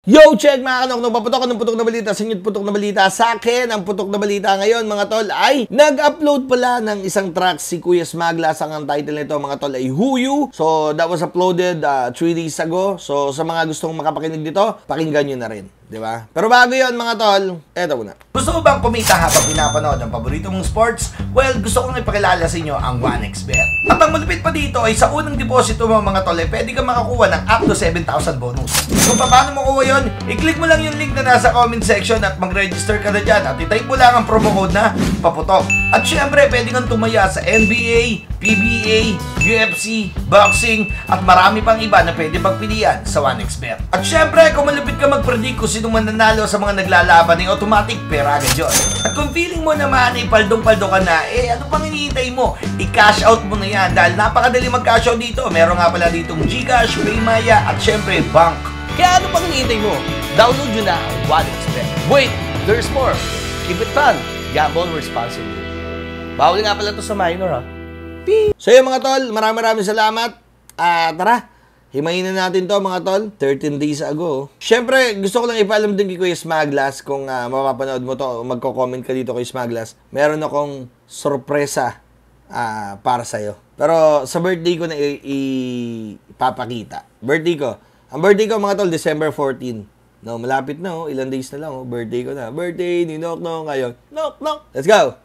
Yo, check mga kanok, nung paputok ng putok na balita sa inyo't putok na balita sa akin. Ang putok na balita ngayon mga tol ay nag-upload pala ng isang track si Kuya Smaglas. Ang title nito mga tol ay Who You. So that was uploaded 3 days ago. So sa mga gustong makapakinig dito, pakinggan nyo na rin. Diba? Pero bago yun mga tol, eto muna. Gusto mo bang kumita habang pinapanood ang paborito mong sports? Well, gusto kong ipakilala sa inyo ang 1xBet. At ang malupit pa dito ay sa unang deposito mo mga tol, pwede kang makakuha ng up to 7,000 bonus. Kung paano mo kuha yun, i-click mo lang yung link na nasa comment section at mag-register ka na dyan at i-type mo lang ang promo code na paputok. At syempre, pwede kang tumaya sa NBA, PBA, UFC, boxing, at marami pang iba na pwede pagpilian sa 1xBet. At syempre, kung malupit ka mag-predict kung sino mananalo sa mga naglalaban, ay automatic pera agad yun. At kung feeling mo naman ay paldong-paldo ka na, ano pang hinihintay mo? I-cash out mo na yan dahil napakadali mag-cash out dito. Meron nga pala ditong GCash, Paymaya, at syempre, bank. Kaya ano pang hinihintay mo? Download nyo na ang 1xBet. Wait, there's more. Keep it fun. Gamble responsibly. Bawal nga pala ito sa minor, ha? So yun mga tol, maraming salamat. Tara, himayin na natin to mga tol. 13 days ago. Siyempre, gusto ko lang ipaalam din kay Kuya Smaglas. Kung mapapanood mo to, magko-comment ka dito kay Smaglas. Meron akong sorpresa para sa'yo. Pero sa birthday ko na ipapakita. Birthday ko. Ang birthday ko mga tol, December 14. No, malapit na ilang days na lang birthday ko na. Birthday ni Nok Nok ngayon. Nok Nok. Let's go.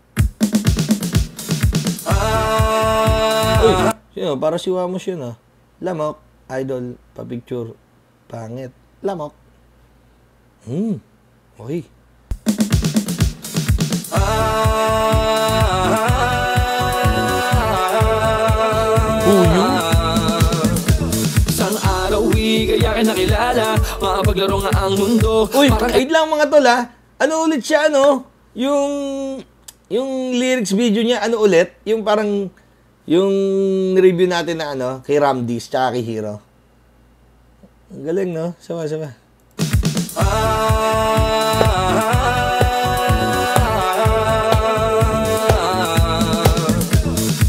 Uy, sino? Para si Wamos yun, Lamok, idol, pa-picture, pangit. Lamok. Okay. Huyo? Isang araw, kaya ka nakilala, makapaglaro nga ang mundo. Uy, wait lang mga tol, Ano ulit siya, Yung lyrics video niya, ano ulit? Yung parang, yung review natin na kay Ramdis, tsaka kay Hero. Ang galing, no? Sama.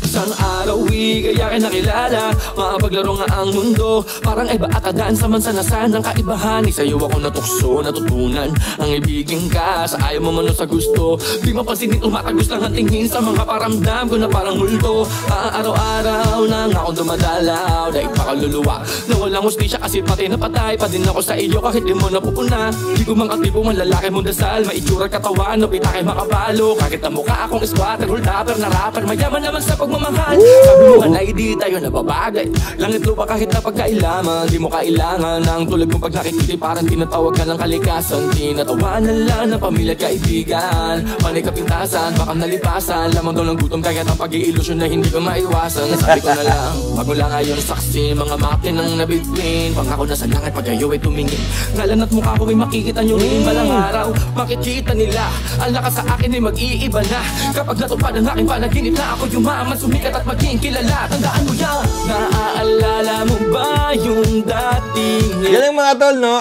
Isang araw, kaya ka nakilala, makapaglaro nga ang mundo. Parang iba akadaan sa mansanasan ng kaibahan. Sa'yo ako natukso, natutunan ang ibigin ka. Sa ayaw mo man o sa gusto, di mapansinin umatagos lang ang tingin sa mga paramdam ko na parang multo. Araw-araw na nga akong dumadalaw, dahil pakaluluwa na walang hustisya kasi pati napatay pa din ako sa iyo kahit di mo napupuna. Di ko mang katibo man lalaki mong dasal, maitsura katawan o pitake makabalo. Kahit ang mukha akong squatter, hold-upper na rapper, mayaman naman sa pagmamahal. Sabi mo nga na hindi tayo nababagay, langit lupa kahit na pagkailaman. Di mo kailangan ng tulad mo pag nakikita, parang tinatawag ka ng kalikasan. Tinatawanan lang ng pamilya kaibigan, panay kapintasan, baka nalipasan. Lamang daw ng gutom kaya ang pag-iilusyon na hindi ko maiwasan. Sabi ko na lang, magmula ngayon saksi, mga makinang nabitwin. Pangako na sa langit pag kayo ay tumingin, ngalan at mukha ko ay makikita nyo rin balang araw. Makikita nila, ang lakas sa akin ay mag-iiba na kapag natupad ang aking panaginip na ako yumaman, sumikat at maging kilala. Tandaan mo yan, naaalala mo ba yung dating? Galing mga tol, no?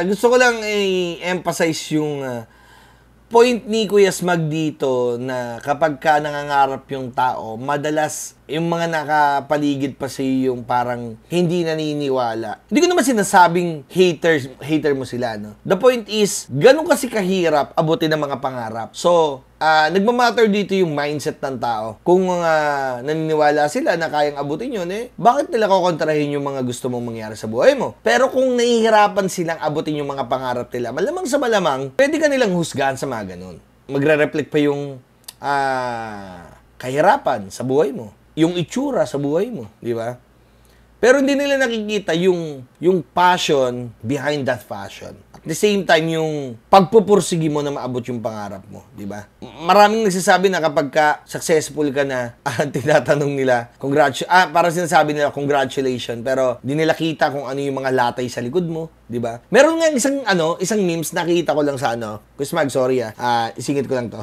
Gusto ko lang i-emphasize yung point ni Kuya Smag dito na kapag ka nangangarap yung tao, madalas yung mga nakapaligid pa sa iyo yung parang hindi naniniwala. Hindi ko naman sinasabing hater mo sila, no? The point is, ganun kasi kahirap abutin ng mga pangarap. So, nagmamatter dito yung mindset ng tao. Kung naniniwala sila na kayang abutin yun, bakit nila kukontrahin yung mga gusto mong mangyari sa buhay mo? Pero kung nahihirapan silang abutin yung mga pangarap nila, malamang sa malamang, pwede ka nilang husgahan sa mga ganun. Magre-reflect pa yung kahirapan sa buhay mo, yung itsura sa buhay mo, di ba? Pero hindi nila nakikita yung passion behind that passion. At the same time, yung pagpupursigi mo na maabot yung pangarap mo, di ba? Maraming nagsasabi na kapag ka successful ka na, tinatanong nila, parang sinasabi nila, congratulations, pero di nila kita kung ano yung mga latay sa likod mo, di ba? Meron nga isang memes nakita ko lang sa Kusmag, sorry isingit ko lang to.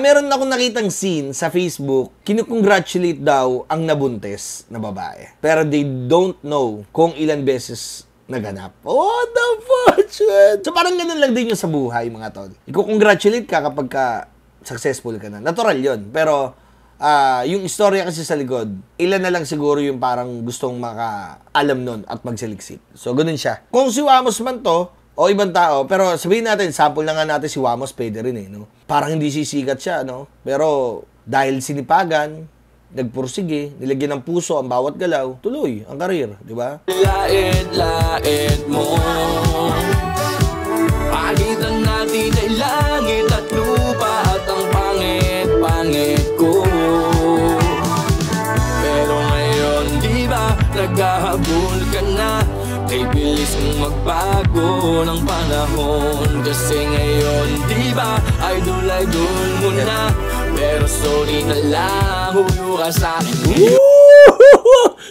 Meron akong nakitang scene sa Facebook, kinukongratulate daw ang nabuntis na babae. Pero they don't know kung ilan beses naganap. What the fuck, shit? So parang ganun lang din yung sa buhay, mga tol. Iko-congratulate ka kapag ka successful ka na. Natural yon. Pero yung istorya kasi sa likod, ilan na lang siguro yung parang gustong makaalam nun at magsaliksik. So ganun siya. Kung si Wamos man to, o ibang tao. Pero sabihin natin, sample na nga natin si Wamos, pwede rin eh, no? Parang hindi sisikat siya, no? Pero dahil sinipagan, nagpursige, nilagyan ng puso ang bawat galaw, tuloy ang karir, di ba? Lait mo, pagitan natin ay langit at lupa at ang pangit ko. Pero ngayon, di ba, naghahabol ka na, kay bilis mong magbago ng panahon. Kasi ngayon, di ba, idol mo na, pero sorry na lang, huyo ka sa'kin.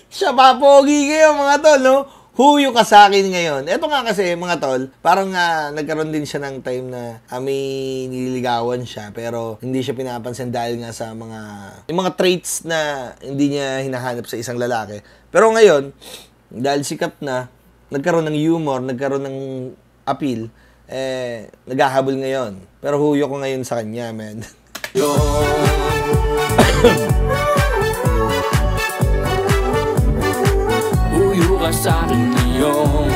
Siya pa, pogi kayo mga tol, no? Huyo ka sa akin ngayon. Ito nga kasi, mga tol, parang nagkaroon din siya ng time na may nililigawan siya, pero hindi siya pinapansin dahil nga sa yung mga traits na hindi niya hinahanap sa isang lalaki. Pero ngayon, dahil sikat na, nagkaroon ng humor, nagkaroon ng appeal, naghahabol ngayon. Pero huyo ko ngayon sa kanya, man. Huyo ka sa'kin ngayon.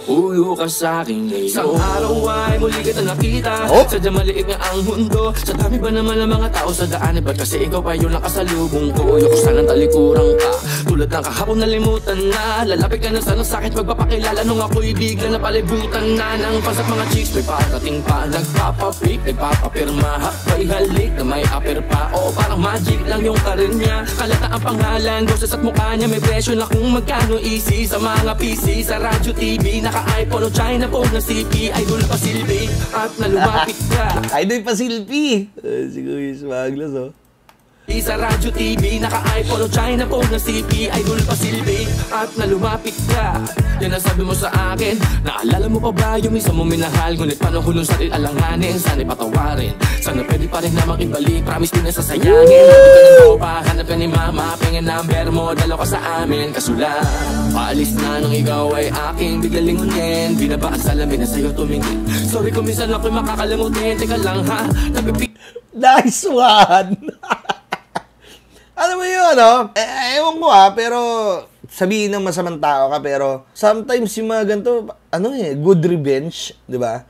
Huyo ka sa'kin ngayon. Isang araw ay muli kita nakita, sadyang maliit nga ang mundo. Sa dami ba naman ang mga tao sa daan, ba't kasi ikaw pa yung nakasalubong ko? Ayoko sanang talikuran ka, tulad ng kahapon nalimutan na. Lalapit ka na sana sa'kin pagpapakilala, nung ako'y bigla na palibutan na ng pasak mga chicks. May parating pa, nagpapapik, nagpapapirma, hakbay halik na may upper pa. Oo, parang magic lang yung karir niya. Kalata ang pangalan, boses at mukha niya. May presyo na kung magkano easy sa mga PC, sa radyo, TV, naka-iPhone o China phone na CP. Idol pa silbi at nalumapit ka. Idol pa silbi. Si Kuya Smaglas, oh. Sa radyo, TV, naka-iPhone o China phone na CP. Idol pa silbi at nalumapit ka. Yan ang sabi mo sa akin. Naalala mo pa ba yung isa mo minahal? Ngunit panahon nung sarili alanganin, sana'y patawarin. Sana pwede pa rin namang ibalik, promise di na sasayangin. Hindi ka ng tropa, hanap ka ni mama, pingin number mo, dalaw ka sa amin. Kasulat, paalis na nung ikaw ay aking biglalingunin. Binaba ang salamin na sa'yo tumingin. Sorry kung minsan ako'y makakalimutin. Teka lang ha, nice one! Alam mo yun, no? Ewan ko pero sabihin ng masamang tao ka, pero sometimes yung mga ganito, good revenge, di ba?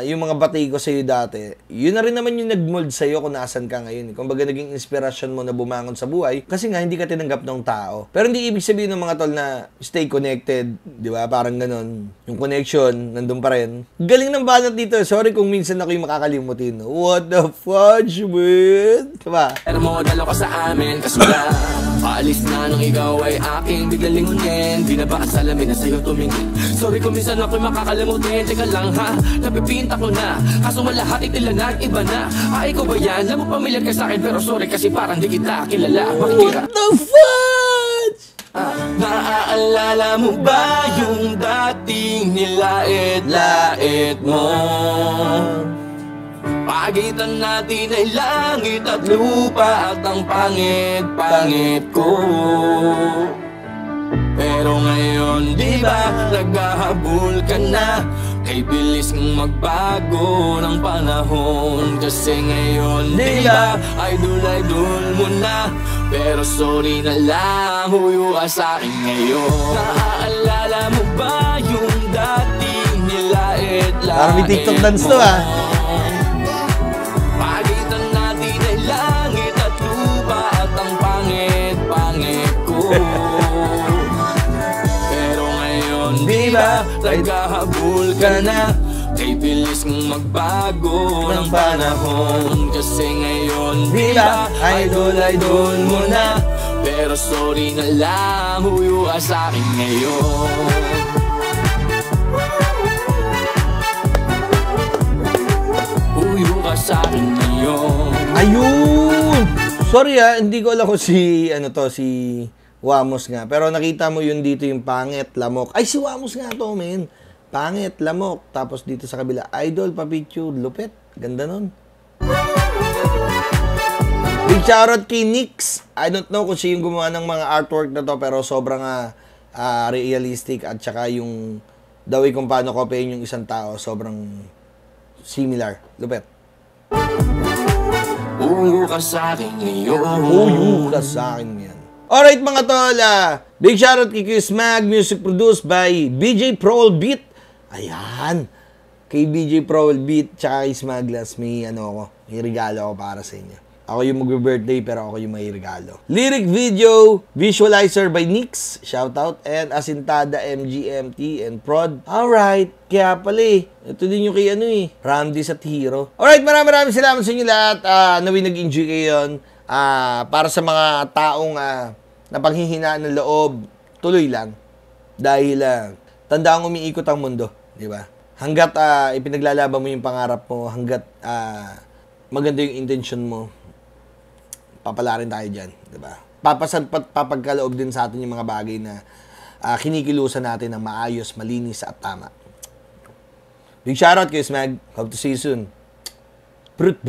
Yung mga batay ko sa'yo dati, yun na rin naman yung nag-mold sa'yo kung nasan ka ngayon. Kumbaga naging inspirasyon mo na bumangon sa buhay kasi nga hindi ka tinanggap ng tao. Pero hindi ibig sabihin ng mga tol na stay connected, di ba? Parang ganon. Yung connection, nandun pa rin. Galing ng banat dito. Sorry kung minsan ako yung makakalimutin. What the fudge, man? Diba? Pero mo, dalaw ka sa amin, kasulat. Paalis na nung ikaw ay aking biglalingunin. Binaba ang salamin na sa'yo tumingin. Sorry kung minsan ako'y makakalimutin. Teka lang ha, napipinta ko na. Kaso malahati tila nag-iba na. Ikaw ba yan? Alam mo pamilyar ka sa'kin, pero sorry kasi parang di kita kilala. What the fudge? Naaalala mo ba yung dating nilait-lait mo? Pagitan natin ay langit at lupa at ang pangit ko. Pero ngayon, di ba, naghahabol ka na, kay bilis ng magbago ng panahon. Kasi ngayon, di ba, idol mo na, pero sorry na lang, huyo ka sa'kin ngayon. Naaalala mo ba yung dating nilait-lait? Parang may TikTok dance to, ah. Pagitan natin ay langit at lupa at ang pangit ko. Pero ngayon, di ba, naghahabol ka na, kay bilis ng magbago ng panahon. Kasi ngayon, di ba, idol mo na, pero sorry na lang, huyo ka sa'kin ngayon. Huyo ka sa'kin ngayon. Ayun! Sorry hindi ko alam kung si Wamos nga. Pero nakita mo yun dito yung pangit, lamok. Ay, si Wamos nga to, men. Pangit, lamok. Tapos dito sa kabila, idol, pa-picture, lupet. Ganda nun. Big shoutout kay Nix. I don't know kung siya yung gumawa ng mga artwork na to, pero sobrang realistic. At saka yung the way kung paano kopyahin yung isang tao, sobrang similar. Lupet. Huyo ka sa'kin ngayon. Huyo ka sa'kin yan. Alright mga tol, big shoutout kay Chris Mag, music produced by BJ Prowl Beat. Ayan, kay BJ Prowl Beat, tsaka kay Smaglas, may may regalo ako para sa inyo. Ako yung mag-birthday pero ako yung may regalo. Lyric video, visualizer by Nix, shoutout, and Asintada MGMT and Prod. Alright, kaya pala ito din yung kay Ramdis at Hero. Alright, maraming salamat sa inyo lahat. Naway nag-enjoy kayo yun. Para sa mga taong napanghihinaan ng loob, tuloy lang. Dahil tandaan umiikot ang mundo, di ba? Hanggat ipinaglalaban mo yung pangarap mo, hanggat maganda yung intention mo, papala rin tayo dyan, di ba? Papagkaloob din sa atin yung mga bagay na kinikilusan natin ng maayos, malinis at tama. Big shoutout kay Smag. Hope to see you soon. Brut.